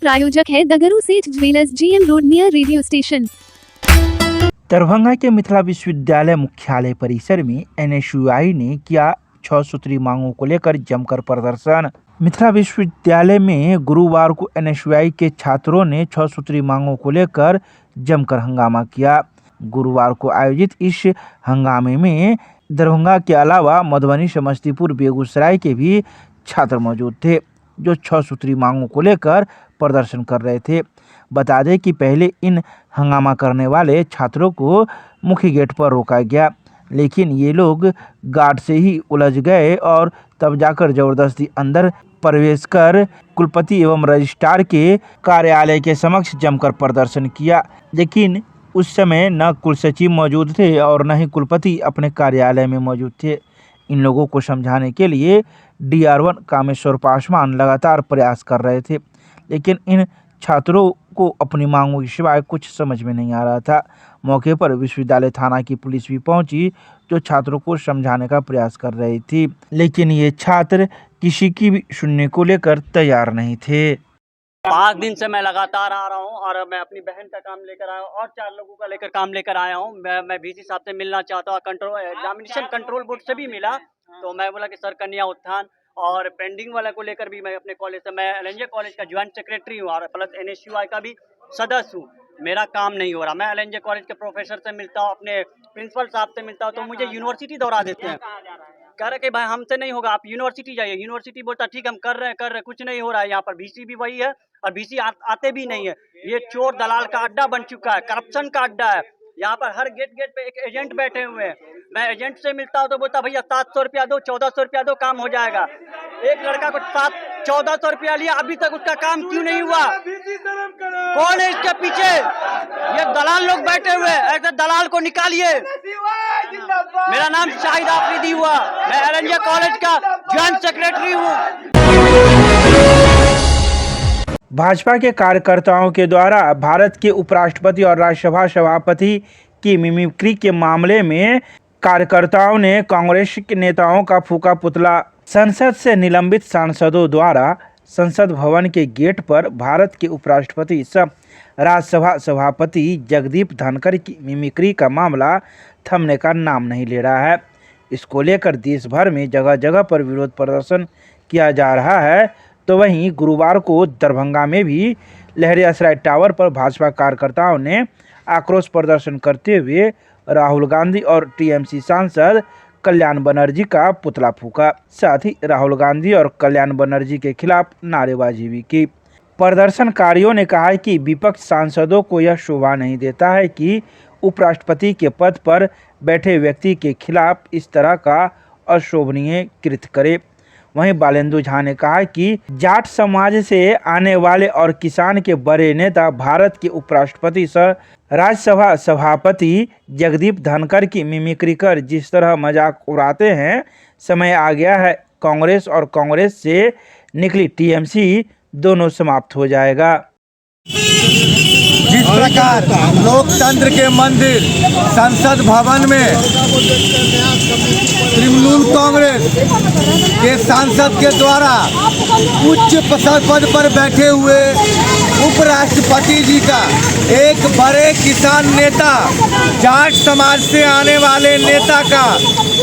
प्रायोजक है दगरू सेठ jewellers, GM road near radio station. Darbhanga के मिथिला विश्वविद्यालय मुख्यालय परिसर में NSUI ने किया 6 सूत्री मांगों को लेकर जमकर प्रदर्शन। मिथिला विश्वविद्यालय में गुरुवार को NSUI के छात्रों ने 6 सूत्री मांगों को लेकर जमकर हंगामा किया। गुरुवार को आयोजित इस हंगामे में दरभंगा के अलावा मधुबनी, समस्तीपुर, बेगूसराय के भी छात्र मौजूद थे, जो 6 सूत्री मांगों को लेकर प्रदर्शन कर रहे थे। बता दें कि पहले इन हंगामा करने वाले छात्रों को मुख्य गेट पर रोका गया, लेकिन ये लोग गार्ड से ही उलझ गए और तब जाकर जबरदस्ती अंदर प्रवेश कर कुलपति एवं रजिस्ट्रार के कार्यालय के समक्ष जमकर प्रदर्शन किया। लेकिन उस समय न कुलसचिव मौजूद थे और न ही कुलपति अपने कार्यालय में मौजूद थे। इन लोगों को समझाने के लिए DR1 कामेश्वर पासवान लगातार प्रयास कर रहे थे, लेकिन इन छात्रों को अपनी मांगों के सिवाय कुछ समझ में नहीं आ रहा था। मौके पर विश्वविद्यालय थाना की पुलिस भी पहुंची, जो छात्रों को समझाने का प्रयास कर रही थी, लेकिन ये छात्र किसी की भी सुनने को लेकर तैयार नहीं थे। 5 दिन से मैं लगातार आ रहा हूँ और मैं अपनी बहन का काम लेकर आया हूँ और 4 लोगों का लेकर काम लेकर आया हूँ। मैं VC साहब से मिलना चाहता हूँ, एग्जामिनेशन कंट्रोल बोर्ड से भी मिला, तो मैं बोला कि सर कन्या उत्थान और पेंडिंग वाला को लेकर भी मैं अपने कॉलेज से, मैं LNJ कॉलेज का ज्वाइंट सेक्रेटरी हूँ और प्लस NSUI का भी सदस्य हूँ। मेरा काम नहीं हो रहा। मैं LNJ कॉलेज के प्रोफेसर से मिलता हूँ, अपने प्रिंसिपल साहब से मिलता हूँ, तो मुझे यूनिवर्सिटी दौड़ा देते हैं। कह रहे कि भाई हमसे नहीं होगा, आप यूनिवर्सिटी जाइए। यूनिवर्सिटी बोलता ठीक हम कर रहे हैं, कुछ नहीं हो रहा है। यहाँ पर VC भी वही है और VC आते भी नहीं है। ये चोर दलाल का अड्डा बन चुका है, करप्शन का अड्डा है। यहाँ पर हर गेट पे एक एजेंट बैठे हुए हैं। मैं एजेंट से मिलता हूँ तो बोलता भैया 700 रुपया दो, 1400 रुपया दो, काम हो जाएगा। एक लड़का को 1400 रुपया लिया, अभी तक उसका काम क्यों नहीं हुआ? कौन है इसके पीछे? ये दलाल लोग बैठे हुए हैं, ऐसे दलाल को निकालिए। मेरा नाम शाहिद आफरीदी हुआ, मैं LNJ कॉलेज का ज्वाइंट सेक्रेटरी हूँ। भाजपा के कार्यकर्ताओं के द्वारा भारत के उपराष्ट्रपति और राज्यसभा सभापति की मिमिक्री के मामले में कार्यकर्ताओं ने कांग्रेस के नेताओं का फूका पुतला। संसद से निलंबित सांसदों द्वारा संसद भवन के गेट पर भारत के उपराष्ट्रपति सह राज्यसभा सभापति जगदीप धनखड़ की मिमिक्री का मामला थमने का नाम नहीं ले रहा है। इसको लेकर देश भर में जगह जगह पर विरोध प्रदर्शन किया जा रहा है, तो वहीं गुरुवार को दरभंगा में भी लहरियासराय टावर पर भाजपा कार्यकर्ताओं ने आक्रोश प्रदर्शन करते हुए राहुल गांधी और TMC सांसद कल्याण बनर्जी का पुतला फूका। साथ ही राहुल गांधी और कल्याण बनर्जी के खिलाफ नारेबाजी भी की। प्रदर्शनकारियों ने कहा कि विपक्ष सांसदों को यह शोभा नहीं देता है कि उपराष्ट्रपति के पद पर बैठे व्यक्ति के खिलाफ इस तरह का अशोभनीय कृत्य करे। वहीं बालेंदु झा ने कहा कि जाट समाज से आने वाले और किसान के बड़े नेता भारत के उपराष्ट्रपति सह राज्यसभा सभापति जगदीप धनखड़ की मिमिक्री कर जिस तरह मजाक उड़ाते हैं, समय आ गया है कांग्रेस और कांग्रेस से निकली TMC दोनों समाप्त हो जाएगा। जिस प्रकार लोकतंत्र के मंदिर संसद भवन में तृणमूल कांग्रेस के सांसद के द्वारा उच्च पद पर बैठे हुए उपराष्ट्रपति जी का एक बड़े किसान नेता, जाट समाज से आने वाले नेता का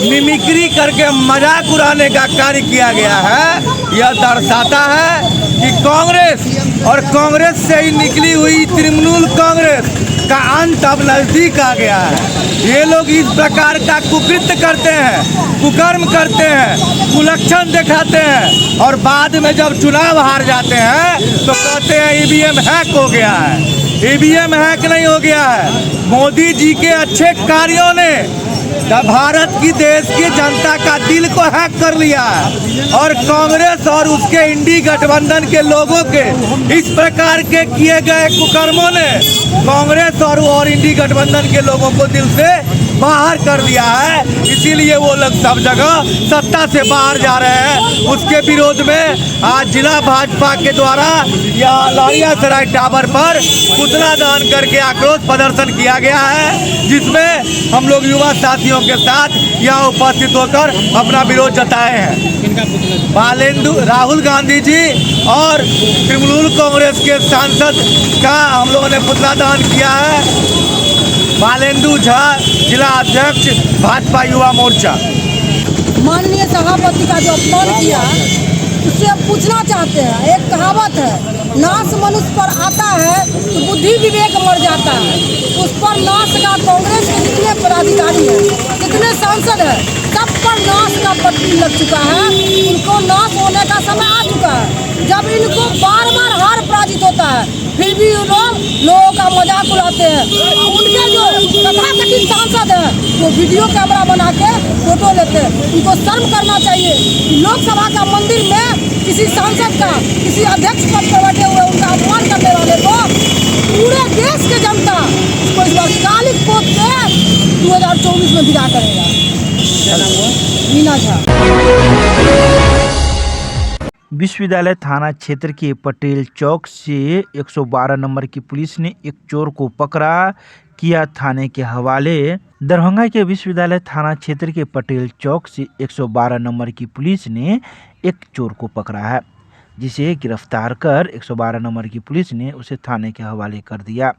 मिमिक्री करके मजाक उड़ाने का कार्य किया गया है, यह दर्शाता है कि कांग्रेस और कांग्रेस से ही निकली हुई तृणमूल कांग्रेस का अंत अब नजदीक आ गया है। ये लोग इस प्रकार का कुकृत्य करते हैं, कुकर्म करते हैं, कुलक्षण दिखाते हैं और बाद में जब चुनाव हार जाते हैं तो कहते हैं EVM हैक हो गया है। EVM हैक नहीं हो गया है। मोदी जी के अच्छे कार्यों ने भारत की देश की जनता का दिल को हैक कर लिया है और कांग्रेस और उसके इंडी गठबंधन के लोगों के इस प्रकार के किए गए कुकर्मों ने कांग्रेस और इंडी गठबंधन के लोगों को दिल से बाहर कर दिया है। इसीलिए वो लोग सब जगह सत्ता से बाहर जा रहे हैं। उसके विरोध में आज जिला भाजपा के द्वारा यहाँ लहरियासराय टावर पर पुतला दहन करके आक्रोश प्रदर्शन किया गया है, जिसमें हम लोग युवा साथियों कार्यकर्ताओं के साथ यहाँ उपस्थित होकर अपना विरोध जताए हैं। बालेंदु राहुल गांधी जी और तृणमूल कांग्रेस के सांसद का हम लोगों ने पुतला दहन किया है। बालेंदु झा, जिला अध्यक्ष भाजपा युवा मोर्चा। माननीय सभापति का जो अपमान किया उससे हम पूछना चाहते हैं। एक कहावत है, नाश मनुष्य पर आता है तो बुद्धि विवेक मर जाता है। उस पर नाश का कांग्रेस के जितने पदाधिकारी हैं, जितने सांसद हैं, सब पर नाश का पट्टी लग चुका है। उनको नाश होने का समय आ चुका है। जब इनको बार बार हार पराजित होता है, फिर भी लोगों का मजाक उड़ाते हैं। उनके जो तथाकथित सांसद हैं वो वीडियो कैमरा बना के फोटो लेते हैं। उनको शर्म करना चाहिए कि लोकसभा का मंदिर में किसी सांसद का, किसी अध्यक्ष पद पर बैठे हुए उनका अपमान करने वाले को पूरे देश के जनता इसको इस बार कालिक पोत के 2024 में विदा करेगा। मीना झा। विश्वविद्यालय थाना क्षेत्र के पटेल चौक से 112 नंबर की पुलिस ने एक चोर को पकड़ा, किया थाने के हवाले। दरभंगा के विश्वविद्यालय थाना क्षेत्र के पटेल चौक से 112 नंबर की पुलिस ने एक चोर को पकड़ा है, जिसे गिरफ्तार कर 112 नंबर की पुलिस ने उसे थाने के हवाले कर दिया।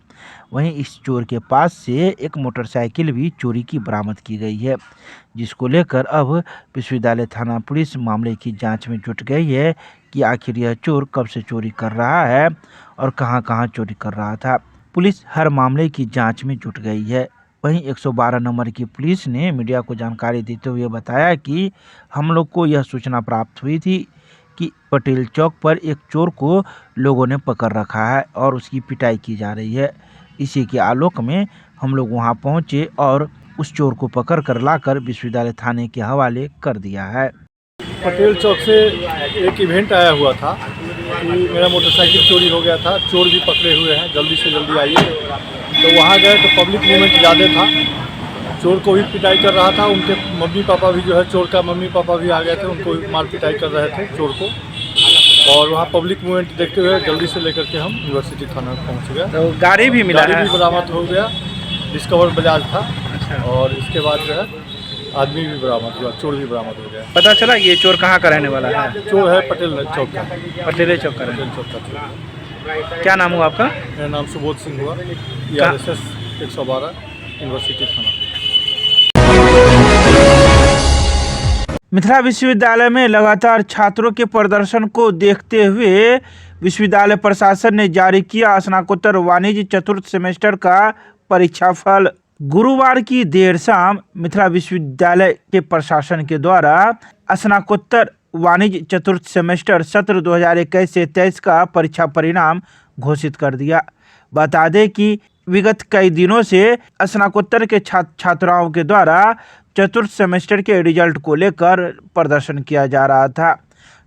वहीं इस चोर के पास से एक मोटरसाइकिल भी चोरी की बरामद की गई है, जिसको लेकर अब विश्वविद्यालय थाना पुलिस मामले की जांच में जुट गई है कि आखिर यह चोर कब से चोरी कर रहा है और कहां-कहां चोरी कर रहा था। पुलिस हर मामले की जांच में जुट गई है। वहीं 112 नंबर की पुलिस ने मीडिया को जानकारी देते हुए बताया कि हम लोग को यह सूचना प्राप्त हुई थी कि पटेल चौक पर एक चोर को लोगों ने पकड़ रखा है और उसकी पिटाई की जा रही है। इसी के आलोक में हम लोग वहां पहुंचे और उस चोर को पकड़ कर लाकर विश्वविद्यालय थाने के हवाले कर दिया है। पटेल चौक से एक इवेंट आया हुआ था कि मेरा मोटरसाइकिल चोरी हो गया था, चोर भी पकड़े हुए हैं, जल्दी से जल्दी आइए। तो वहाँ गए तो पब्लिक मूवमेंट ज़्यादा था, चोर को भी पिटाई कर रहा था। उनके मम्मी पापा भी जो है, चोर का मम्मी पापा भी आ गए थे, उनको मार पिटाई कर रहे थे चोर को। और वहाँ पब्लिक मूवमेंट देखते हुए जल्दी से लेकर के हम यूनिवर्सिटी थाना पहुँच गए। तो गाड़ी भी मिला, गाड़ी भी बरामद हो गया, डिस्कवर बजाज था। और इसके बाद जो है आदमी भी बरामद हुआ, चोर भी बरामद हो गया। पता चला ये चोर कहाँ का रहने वाला है? चोर है पटेल चौक का, पटेल चौक का। पटेल चौक का चोर। क्या नाम हुआ आपका? मेरा नाम सुबोध सिंह हुआ, RSS 112 यूनिवर्सिटी थाना। मिथिला विश्वविद्यालय में लगातार छात्रों के प्रदर्शन को देखते हुए विश्वविद्यालय प्रशासन ने जारी किया स्नातकोत्तर वाणिज्य चतुर्थ सेमेस्टर का परीक्षाफल। गुरुवार की देर शाम मिथिला विश्वविद्यालय के प्रशासन के द्वारा स्नातकोत्तर वाणिज्य चतुर्थ सेमेस्टर सत्र 2021 से 23 का परीक्षा परिणाम घोषित कर दिया। बता दें कि विगत कई दिनों से स्नातकोत्तर के छात्राओं के द्वारा चतुर्थ सेमेस्टर के रिजल्ट को लेकर प्रदर्शन किया जा रहा था।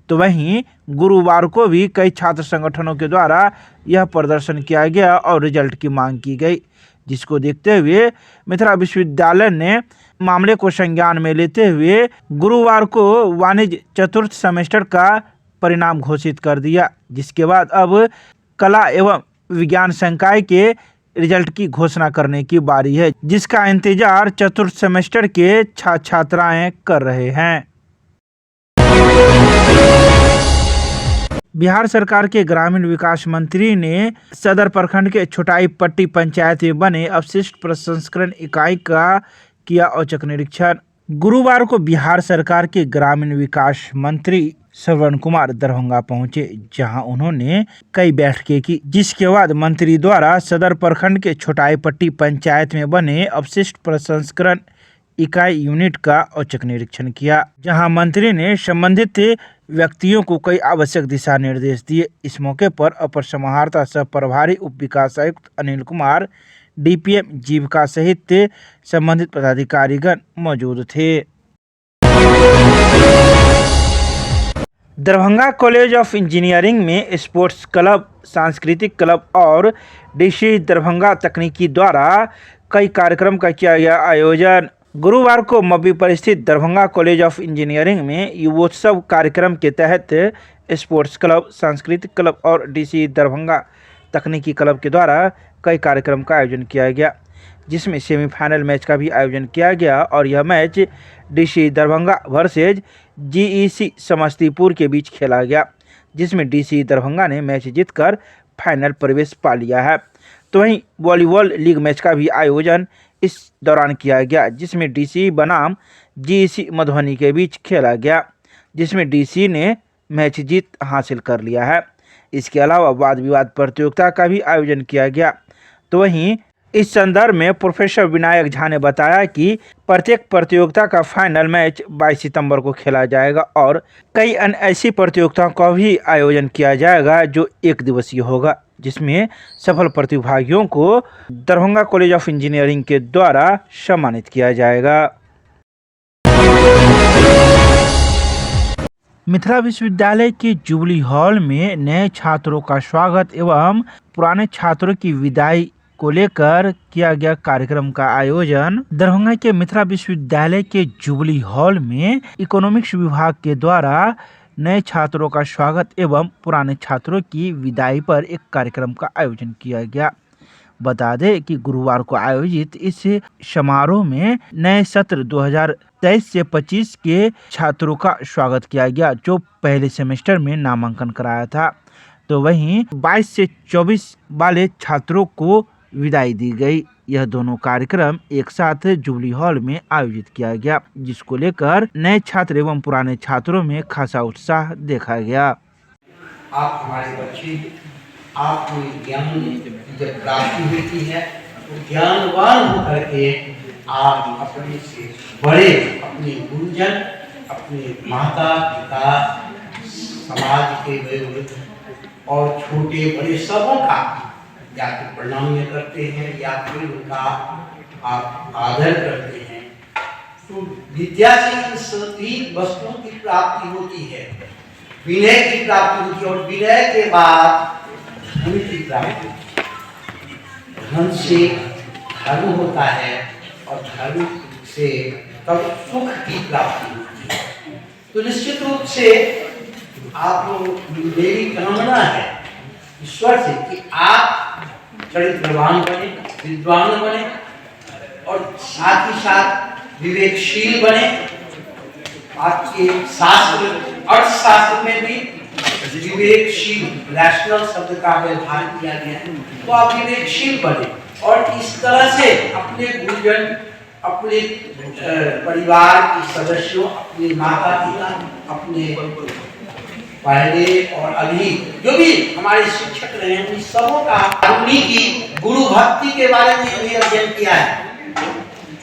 तो वहीं गुरुवार को भी कई छात्र संगठनों के द्वारा यह प्रदर्शन किया गया और रिजल्ट की मांग की गई, जिसको देखते हुए मिथिला विश्वविद्यालय ने मामले को संज्ञान में लेते हुए गुरुवार को वाणिज्य चतुर्थ सेमेस्टर का परिणाम घोषित कर दिया। जिसके बाद अब कला एवं विज्ञान संकाय के रिजल्ट की घोषणा करने की बारी है, जिसका इंतजार चतुर्थ सेमेस्टर के छात्राएं कर रहे हैं। बिहार सरकार के ग्रामीण विकास मंत्री ने सदर प्रखंड के छोटाई पट्टी पंचायत में बने अपशिष्ट प्रसंस्करण इकाई का किया औचक निरीक्षण। गुरुवार को बिहार सरकार के ग्रामीण विकास मंत्री श्रवण कुमार दरभंगा पहुंचे, जहां उन्होंने कई बैठकें की, जिसके बाद मंत्री द्वारा सदर प्रखंड के छोटाई पट्टी पंचायत में बने अपशिष्ट प्रसंस्करण इकाई यूनिट का औचक निरीक्षण किया, जहां मंत्री ने संबंधित व्यक्तियों को कई आवश्यक दिशा निर्देश दिए। इस मौके पर अपर समाहर्ता सह प्रभारी उप विकास आयुक्त अनिल कुमार, DPM जीविका सहित संबंधित पदाधिकारीगण मौजूद थे। दरभंगा कॉलेज ऑफ इंजीनियरिंग में स्पोर्ट्स क्लब, सांस्कृतिक क्लब और DC दरभंगा तकनीकी द्वारा कई कार्यक्रम का किया गया आयोजन। गुरुवार को मब्बी पर स्थित दरभंगा कॉलेज ऑफ इंजीनियरिंग में युवोत्सव कार्यक्रम के तहत स्पोर्ट्स क्लब, सांस्कृतिक क्लब और DC दरभंगा तकनीकी क्लब के द्वारा कई कार्यक्रम का आयोजन किया गया, जिसमें सेमीफाइनल मैच का भी आयोजन किया गया और यह match DC Darbhanga versus GEC Samastipur के बीच खेला गया, जिसमें डीसी दरभंगा ने मैच जीतकर फाइनल प्रवेश पा लिया है। तो वहीं वॉलीबॉल लीग मैच का भी आयोजन इस दौरान किया गया, जिसमें डीसी बनाम जीईसी मधुबनी के बीच खेला गया, जिसमें डीसी ने मैच जीत हासिल कर लिया है। इसके अलावा वाद विवाद प्रतियोगिता का भी आयोजन किया गया। तो वहीं इस संदर्भ में प्रोफेसर विनायक झा ने बताया कि प्रत्येक प्रतियोगिता का फाइनल मैच 22 सितंबर को खेला जाएगा और कई अन्य ऐसी प्रतियोगिताओं का भी आयोजन किया जाएगा जो एक दिवसीय होगा, जिसमें सफल प्रतिभागियों को दरभंगा कॉलेज ऑफ इंजीनियरिंग के द्वारा सम्मानित किया जाएगा। मिथिला विश्वविद्यालय के जुबली हॉल में नए छात्रों का स्वागत एवं पुराने छात्रों की विदाई को लेकर किया गया कार्यक्रम का आयोजन दरभंगा के मिथिला विश्वविद्यालय के जुबली हॉल में इकोनॉमिक्स विभाग के द्वारा नए छात्रों का स्वागत एवं पुराने छात्रों की विदाई पर एक कार्यक्रम का आयोजन किया गया। बता दें कि गुरुवार को आयोजित इस समारोह में नए सत्र 2023 से 25 के छात्रों का स्वागत किया गया, जो पहले सेमेस्टर में नामांकन कराया था। तो वहीं 22 से 24 वाले छात्रों को विदाई दी गई। यह दोनों कार्यक्रम एक साथ जुबली हॉल में आयोजित किया गया, जिसको लेकर नए छात्र एवं पुराने छात्रों में खासा उत्साह देखा गया। आप हमारे बच्चे, आपको ज्ञान की जब प्राप्ति होती है तो ज्ञानवान होकर के आप अपने से बड़े, अपने गुरुजन, अपने माता पिता, समाज के बड़े और छोटे बड़े सबों का या तो प्रणाम करते हैं या फिर उनका आप आदर करते हैं। तो विद्या से इन सभी वस्तुओं की प्राप्ति होती है, विनय की प्राप्ति होती है और विनय के बाद धन की प्राप्ति, धन से धर्म होता है और धर्म से तब सुख की प्राप्ति होती है। तो निश्चित रूप से आप मेरी कामना है ईश्वर से कि आप चरित्रवान बने, विद्वान बने और साथ ही साथ विवेकशील बने। आपके शास्त्र, अर्थशास्त्र में भी विवेकशील, रैशनल शब्द का व्यवहार किया गया है, तो आप विवेकशील बने और इस तरह से अपने गुरुजन, अपने परिवार के सदस्यों, अपने माता पिता, अपने पहले और अभी जो भी हमारे शिक्षक रहे हैं, उन सबों का उन्हीं की गुरु भक्ति के बारे में भी अध्ययन किया है।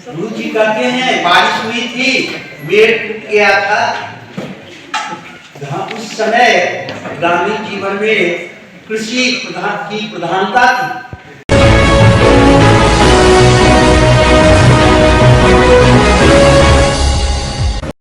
गुरु जी कहते हैं बारिश हुई थी, पेड़ टूट गया था। उस समय ग्रामीण जीवन में कृषि की प्रधानता थी